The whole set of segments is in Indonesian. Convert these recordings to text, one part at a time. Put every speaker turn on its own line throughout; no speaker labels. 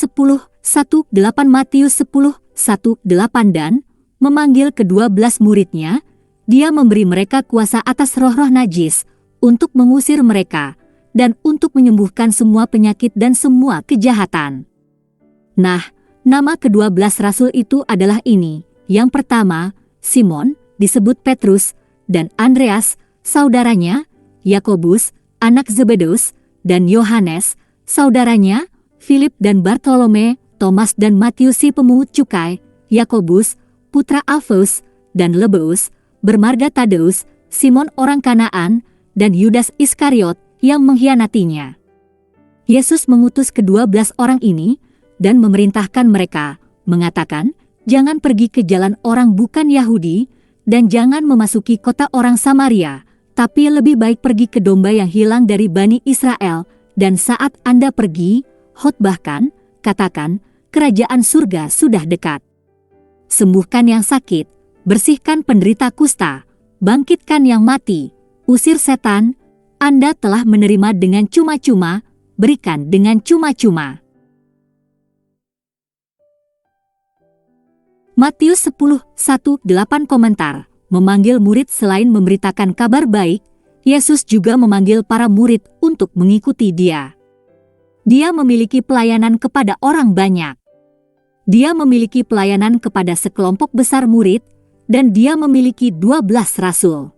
10:1-8 Matius 10:1-8 dan memanggil ke-12 muridnya, dia memberi mereka kuasa atas roh-roh najis untuk mengusir mereka dan untuk menyembuhkan semua penyakit dan semua kejahatan. Nah, nama ke-12 rasul itu adalah ini. Yang pertama, Simon, disebut Petrus, dan Andreas, saudaranya, Yakobus, anak Zebedeus, dan Yohanes, saudaranya, Philip dan Bartolome, Thomas dan Matius si pemungut cukai, Yakobus, putra Alfeus, dan Lebeus, bermarga Tadeus, Simon orang Kanaan, dan Yudas Iskariot yang mengkhianatinya. Yesus mengutus ke-12 orang ini dan memerintahkan mereka, mengatakan, jangan pergi ke jalan orang bukan Yahudi, dan jangan memasuki kota orang Samaria, tapi lebih baik pergi ke domba yang hilang dari Bani Israel, dan saat Anda pergi, khotbahkan, katakan, kerajaan surga sudah dekat. Sembuhkan yang sakit, bersihkan penderita kusta, bangkitkan yang mati, usir setan. Anda telah menerima dengan cuma-cuma, berikan dengan cuma-cuma. Matius 10:1-8 komentar. Memanggil murid selain memberitakan kabar baik, Yesus juga memanggil para murid untuk mengikuti Dia. Dia memiliki pelayanan kepada orang banyak. Dia memiliki pelayanan kepada sekelompok besar murid, dan Dia memiliki 12 rasul.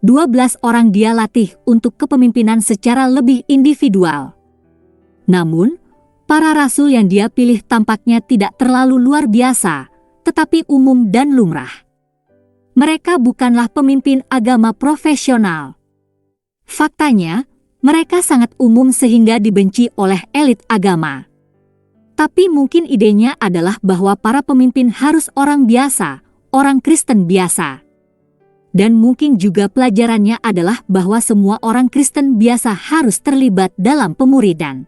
12 orang Dia latih untuk kepemimpinan secara lebih individual. Namun, para rasul yang Dia pilih tampaknya tidak terlalu luar biasa, tetapi umum dan lumrah. Mereka bukanlah pemimpin agama profesional. Faktanya, mereka sangat umum sehingga dibenci oleh elit agama. Tapi mungkin idenya adalah bahwa para pemimpin harus orang biasa, orang Kristen biasa. Dan mungkin juga pelajarannya adalah bahwa semua orang Kristen biasa harus terlibat dalam pemuridan.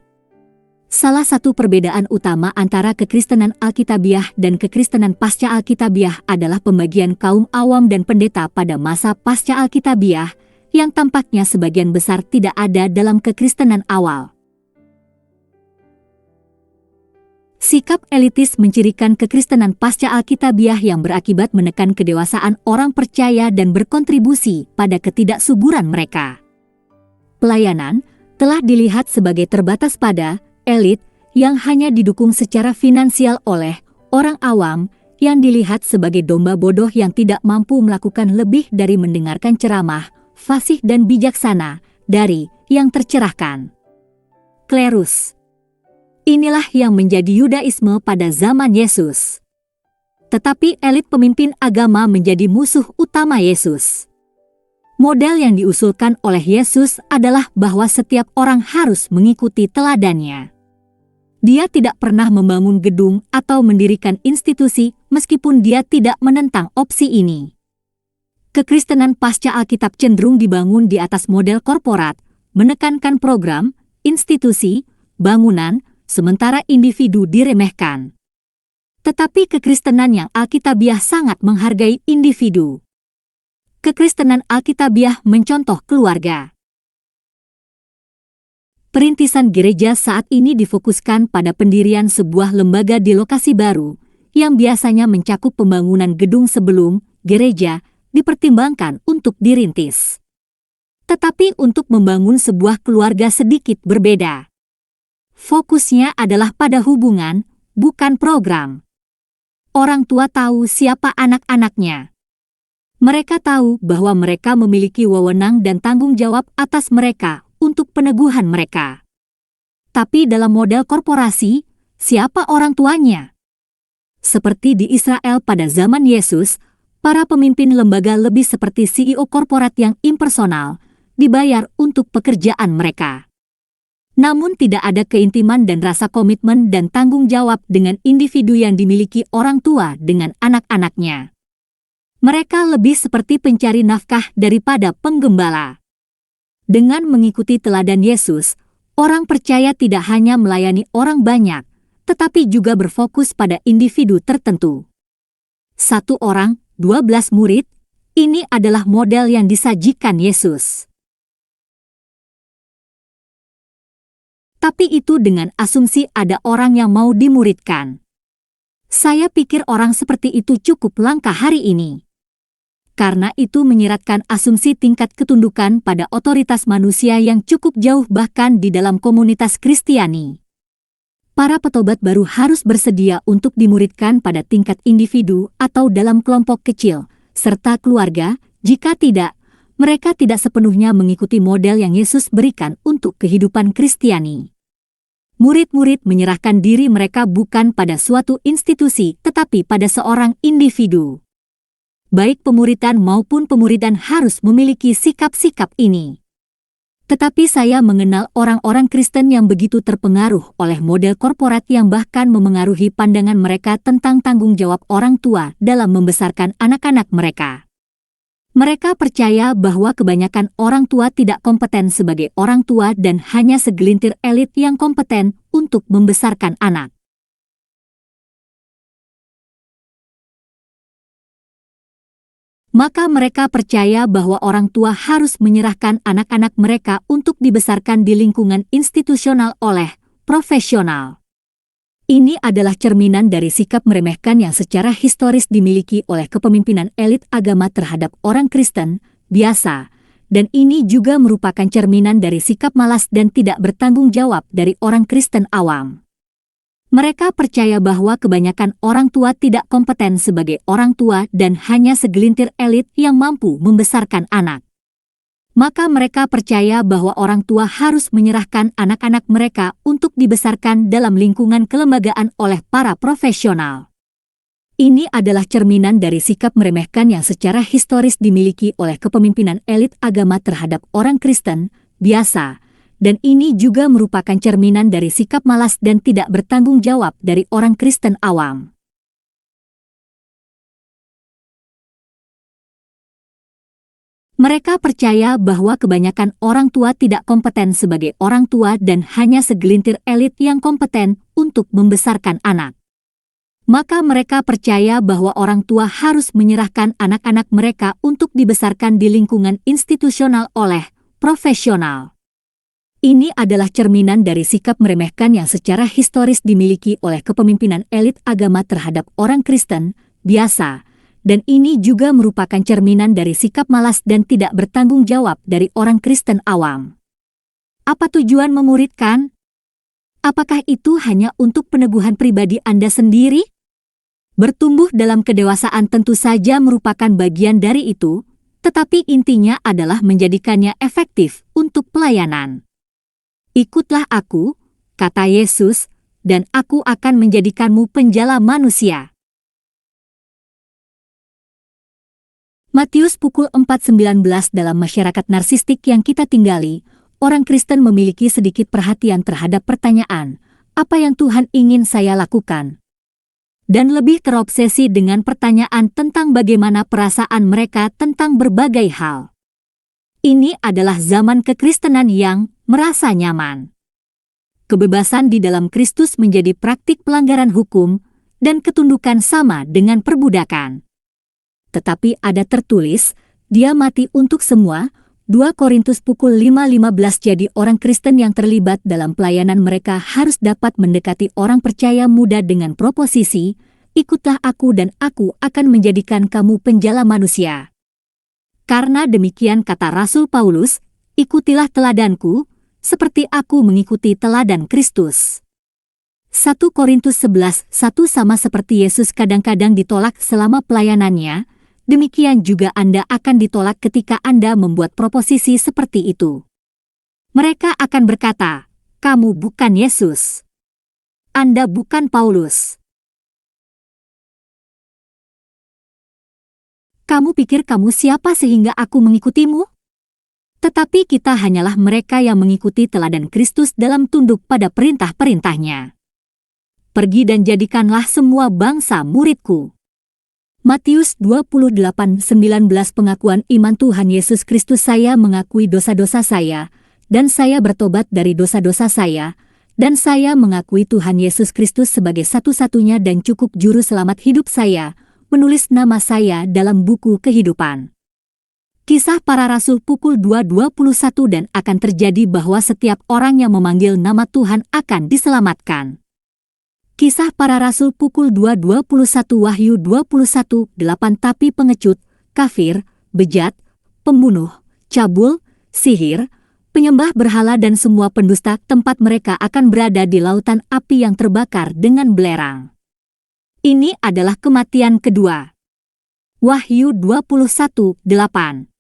Salah satu perbedaan utama antara kekristenan Alkitabiah dan kekristenan pasca Alkitabiah adalah pembagian kaum awam dan pendeta pada masa pasca Alkitabiah, yang tampaknya sebagian besar tidak ada dalam kekristenan awal. Sikap elitis mencirikan kekristenan pasca Alkitabiah yang berakibat menekan kedewasaan orang percaya dan berkontribusi pada ketidaksuburan mereka. Pelayanan telah dilihat sebagai terbatas pada elit yang hanya didukung secara finansial oleh orang awam yang dilihat sebagai domba bodoh yang tidak mampu melakukan lebih dari mendengarkan ceramah, fasih dan bijaksana dari yang tercerahkan. Klerus. Inilah yang menjadi Yudaisme pada zaman Yesus. Tetapi elit pemimpin agama menjadi musuh utama Yesus. Model yang diusulkan oleh Yesus adalah bahwa setiap orang harus mengikuti teladannya. Dia tidak pernah membangun gedung atau mendirikan institusi meskipun dia tidak menentang opsi ini. Kekristenan pasca Alkitab cenderung dibangun di atas model korporat, menekankan program, institusi, bangunan, sementara individu diremehkan. Tetapi kekristenan yang Alkitabiah sangat menghargai individu. Kekristenan Alkitabiah mencontoh keluarga. Perintisan gereja saat ini difokuskan pada pendirian sebuah lembaga di lokasi baru, yang biasanya mencakup pembangunan gedung sebelum gereja dipertimbangkan untuk dirintis. Tetapi untuk membangun sebuah keluarga sedikit berbeda. Fokusnya adalah pada hubungan, bukan program. Orang tua tahu siapa anak-anaknya. Mereka tahu bahwa mereka memiliki wewenang dan tanggung jawab atas mereka untuk peneguhan mereka. Tapi dalam model korporasi, siapa orang tuanya? Seperti di Israel pada zaman Yesus, para pemimpin lembaga lebih seperti CEO korporat yang impersonal, dibayar untuk pekerjaan mereka. Namun tidak ada keintiman dan rasa komitmen dan tanggung jawab dengan individu yang dimiliki orang tua dengan anak-anaknya. Mereka lebih seperti pencari nafkah daripada penggembala. Dengan mengikuti teladan Yesus, orang percaya tidak hanya melayani orang banyak, tetapi juga berfokus pada individu tertentu. 1 orang, 12 murid, ini adalah model yang disajikan Yesus. tapi itu dengan asumsi ada orang yang mau dimuridkan. Saya pikir orang seperti itu cukup langka hari ini. Karena itu menyiratkan asumsi tingkat ketundukan pada otoritas manusia yang cukup jauh bahkan di dalam komunitas Kristiani. Para petobat baru harus bersedia untuk dimuridkan pada tingkat individu atau dalam kelompok kecil, serta keluarga. Jika tidak, mereka tidak sepenuhnya mengikuti model yang Yesus berikan untuk kehidupan Kristiani. Murid-murid menyerahkan diri mereka bukan pada suatu institusi tetapi pada seorang individu. Baik pemuridan maupun pemuridan harus memiliki sikap-sikap ini. Tetapi saya mengenal orang-orang Kristen yang begitu terpengaruh oleh model korporat yang bahkan memengaruhi pandangan mereka tentang tanggung jawab orang tua dalam membesarkan anak-anak mereka. Mereka percaya bahwa kebanyakan orang tua tidak kompeten sebagai orang tua dan hanya segelintir elit yang kompeten untuk membesarkan anak. Maka mereka percaya bahwa orang tua harus menyerahkan anak-anak mereka untuk dibesarkan di lingkungan institusional oleh profesional. Ini adalah cerminan dari sikap meremehkan yang secara historis dimiliki oleh kepemimpinan elit agama terhadap orang Kristen biasa, dan ini juga merupakan cerminan dari sikap malas dan tidak bertanggung jawab dari orang Kristen awam. Mereka percaya bahwa kebanyakan orang tua tidak kompeten sebagai orang tua dan hanya segelintir elit yang mampu membesarkan anak. Maka mereka percaya bahwa orang tua harus menyerahkan anak-anak mereka untuk dibesarkan dalam lingkungan kelembagaan oleh para profesional. Ini adalah cerminan dari sikap meremehkan yang secara historis dimiliki oleh kepemimpinan elit agama terhadap orang Kristen biasa, dan ini juga merupakan cerminan dari sikap malas dan tidak bertanggung jawab dari orang Kristen awam. Mereka percaya bahwa kebanyakan orang tua tidak kompeten sebagai orang tua dan hanya segelintir elit yang kompeten untuk membesarkan anak. Maka mereka percaya bahwa orang tua harus menyerahkan anak-anak mereka untuk dibesarkan di lingkungan institusional oleh profesional. Ini adalah cerminan dari sikap meremehkan yang secara historis dimiliki oleh kepemimpinan elit agama terhadap orang Kristen biasa, dan ini juga merupakan cerminan dari sikap malas dan tidak bertanggung jawab dari orang Kristen awam. Apa tujuan memuridkan? Apakah itu hanya untuk peneguhan pribadi Anda sendiri? Bertumbuh dalam kedewasaan tentu saja merupakan bagian dari itu, tetapi intinya adalah menjadikannya efektif untuk pelayanan. Ikutlah aku, kata Yesus, dan aku akan menjadikanmu penjala manusia. Matius pukul 4:19. Dalam masyarakat narsistik yang kita tinggali, orang Kristen memiliki sedikit perhatian terhadap pertanyaan, apa yang Tuhan ingin saya lakukan? Dan lebih terobsesi dengan pertanyaan tentang bagaimana perasaan mereka tentang berbagai hal. Ini adalah zaman kekristenan yang merasa nyaman. Kebebasan di dalam Kristus menjadi praktik pelanggaran hukum dan ketundukan sama dengan perbudakan. Tetapi ada tertulis, dia mati untuk semua, 2 Korintus pukul 5:15. Jadi orang Kristen yang terlibat dalam pelayanan mereka harus dapat mendekati orang percaya muda dengan proposisi, ikutlah aku dan aku akan menjadikan kamu penjala manusia. Karena demikian kata Rasul Paulus, ikutilah teladanku, seperti aku mengikuti teladan Kristus. 1 Korintus 11:1. Sama seperti Yesus kadang-kadang ditolak selama pelayanannya, demikian juga Anda akan ditolak ketika Anda membuat proposisi seperti itu. Mereka akan berkata, kamu bukan Yesus. Anda bukan Paulus. Kamu pikir kamu siapa sehingga aku mengikutimu? Tetapi kita hanyalah mereka yang mengikuti teladan Kristus dalam tunduk pada perintah-perintahnya. Pergi dan jadikanlah semua bangsa muridku. Matius 28:19. Pengakuan iman Tuhan Yesus Kristus. Saya mengakui dosa-dosa saya, dan saya bertobat dari dosa-dosa saya, dan saya mengakui Tuhan Yesus Kristus sebagai satu-satunya dan cukup juru selamat hidup saya, menulis nama saya dalam buku kehidupan. Kisah Para Rasul pukul 2:21 dan akan terjadi bahwa setiap orang yang memanggil nama Tuhan akan diselamatkan. Kisah Para Rasul pukul 2:21 Wahyu 21:8 Tapi pengecut, kafir, bejat, pembunuh, cabul, sihir, penyembah berhala dan semua pendusta tempat mereka akan berada di lautan api yang terbakar dengan belerang. Ini adalah kematian kedua. Wahyu 21:8.